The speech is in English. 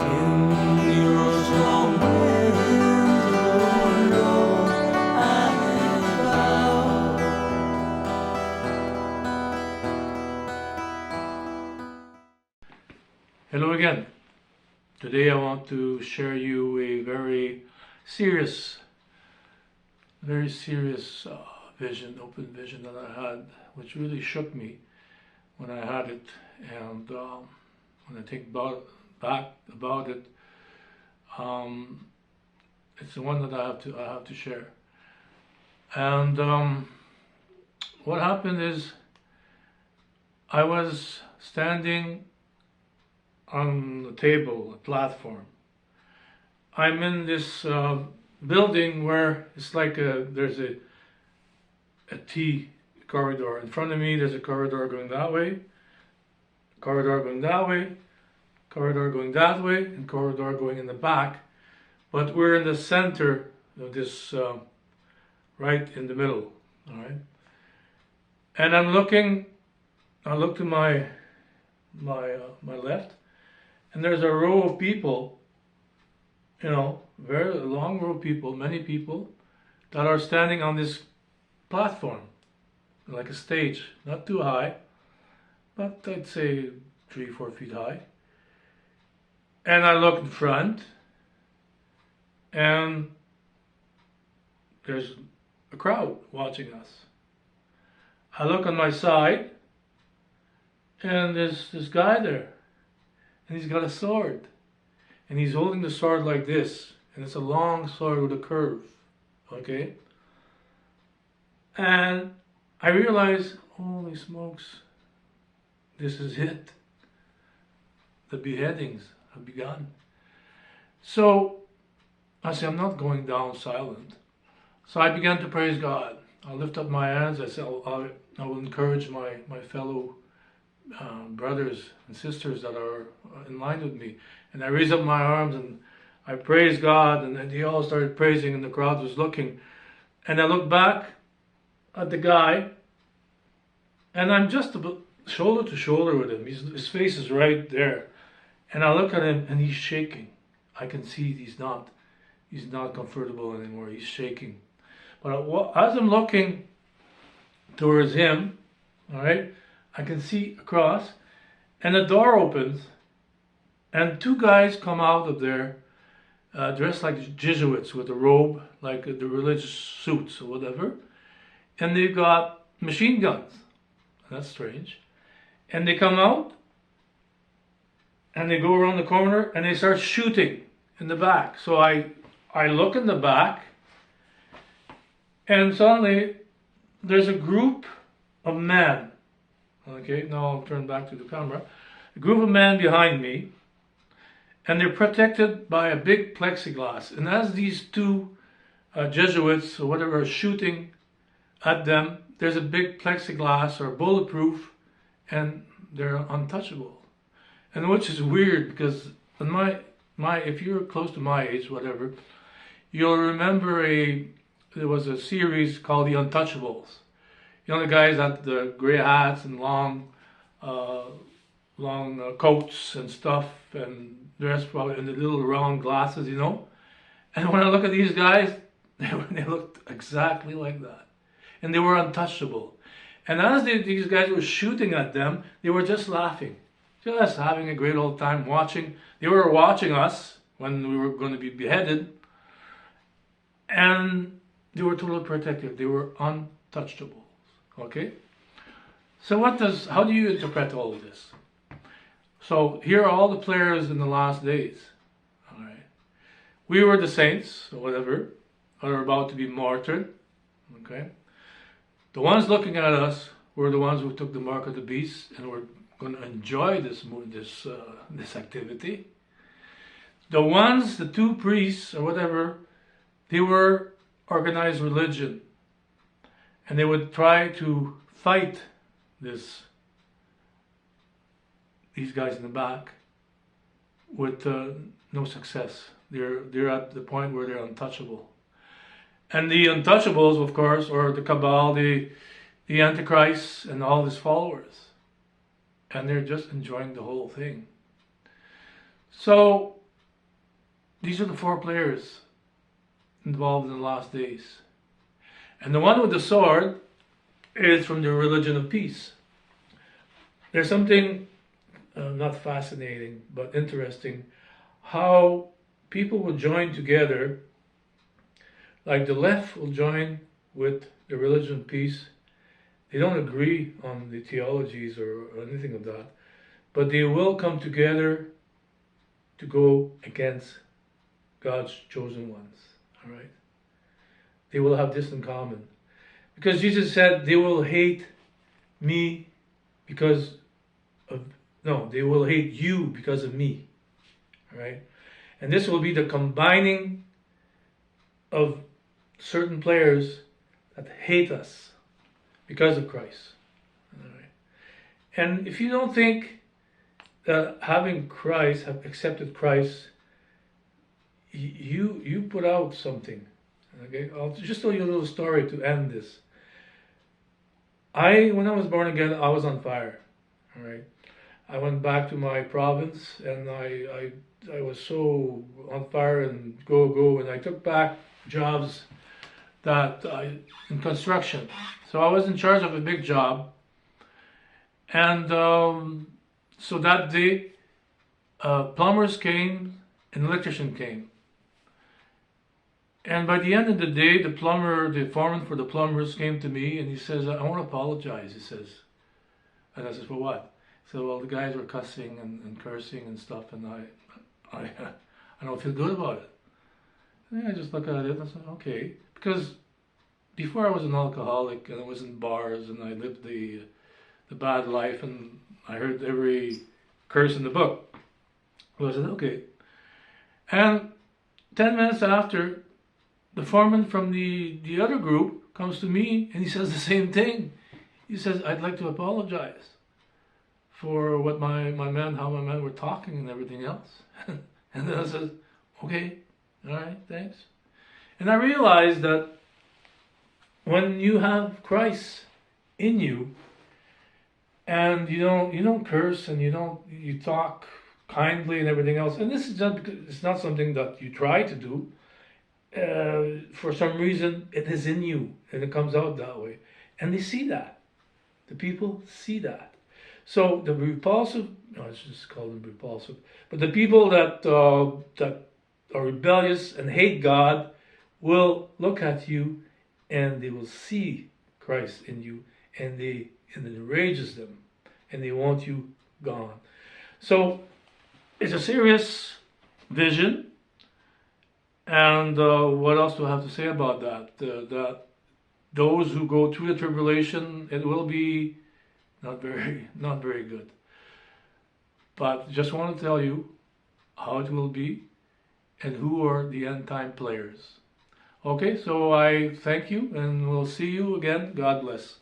In your strong hands, oh Lord, I bow. Hello again. Today I want to share you a very serious vision, open vision that I had, which really shook me when I had it, and when I think back about it, it's the one that I have to share. And what happened is I was standing on the table, a platform. I'm in this building where it's like there's a T corridor. In front of me, there's a corridor going that way, corridor going that way, corridor going that way, and corridor going in the back. But we're in the center of this, right in the middle. All right. And I look to my left, and there's a row of people, very long row of people, many people, that are standing on this platform, like a stage, not too high, but I'd say 3-4 feet high. And I look in front, and there's a crowd watching us. I look on my side, and there's this guy there, and he's got a sword, and he's holding the sword like this, and it's a long sword with a curve, okay? And I realize, holy smokes, this is it. The beheadings have begun. So I said, I'm not going down silent. So I began to praise God. I lift up my hands. I said, I will encourage my fellow brothers and sisters that are in line with me. And I raised up my arms and I praised God, and then they all started praising, and the crowd was looking. And I looked back at the guy, and I'm just about shoulder to shoulder with him. His face is right there. And I look at him, and he's shaking. I can see he's not comfortable anymore. He's shaking. But as I'm looking towards him, all right, I can see across, and the door opens, and two guys come out of there, dressed like Jesuits with a robe, like the religious suits or whatever, and they've got machine guns. That's strange. And they come out, and they go around the corner, and they start shooting in the back. So I look in the back, and suddenly there's a group of men. Okay, now I'll turn back to the camera. A group of men behind me, and they're protected by a big plexiglass. And as these two Jesuits or whatever are shooting at them, there's a big plexiglass or bulletproof, and they're untouchable. And which is weird, because in my if you're close to my age, whatever, you'll remember there was a series called The Untouchables. You know, the guys had the gray hats and long coats and stuff, and dressed probably in the little round glasses, And when I look at these guys, they looked exactly like that. And they were untouchable. And as these guys were shooting at them, they were just laughing. Just having a great old time watching. They were watching us when we were going to be beheaded. And they were totally protected. They were untouchables. Okay? So how do you interpret all of this? So here are all the players in the last days. All right. We were the saints, or whatever, are about to be martyred. Okay? The ones looking at us were the ones who took the mark of the beast and were going to enjoy this activity. The two priests or whatever, they were organized religion, and they would try to fight these guys in the back with no success. They're at the point where they're untouchable. And the untouchables, of course, are the cabal, the Antichrist, and all his followers. And they're just enjoying the whole thing. So these are the four players involved in the last days. And the one with the sword is from the religion of peace. There's something not fascinating, but interesting, how people will join together, like the left will join with the religion of peace. They don't agree on the theologies or anything of that, but they will come together to go against God's chosen ones. All right? They will have this in common. Because Jesus said they will hate me because of, no, they will hate you because of me. All right? And this will be the combining of certain players that hate us because of Christ. All right? And if you don't think that having Christ, have accepted Christ, you put out something. Okay, I'll just tell you a little story to end this. When I was born again, I was on fire. All right, I went back to my province, and I was so on fire and go, and I took back jobs in construction. So I was in charge of a big job, and so that day, plumbers came and electrician came. And by the end of the day, the foreman for the plumbers came to me and he says, I want to apologize, he says. And I says, for what? He said, well, the guys were cussing and cursing and stuff, and I don't feel good about it. And I just look at it and I said, okay. Because before I was an alcoholic and I was in bars and I lived the bad life and I heard every curse in the book. Well, I said, okay. And 10 minutes after, the foreman from the other group comes to me and he says the same thing. He says, I'd like to apologize for what how my men were talking and everything else. And then I said, okay, all right, thanks. And I realized that when you have Christ in you, and you don't curse and you talk kindly and everything else, and this is it's not something that you try to do. For some reason, it is in you and it comes out that way, and they see that. The people see that. So the repulsive, let's just call them repulsive, but the people that are rebellious and hate God will look at you and they will see Christ in you, and it enrages them and they want you gone. So it's a serious vision. And what else do I have to say about that? That those who go through the tribulation, it will be not very good. But just want to tell you how it will be and who are the end time players. Okay, so I thank you and we'll see you again. God bless.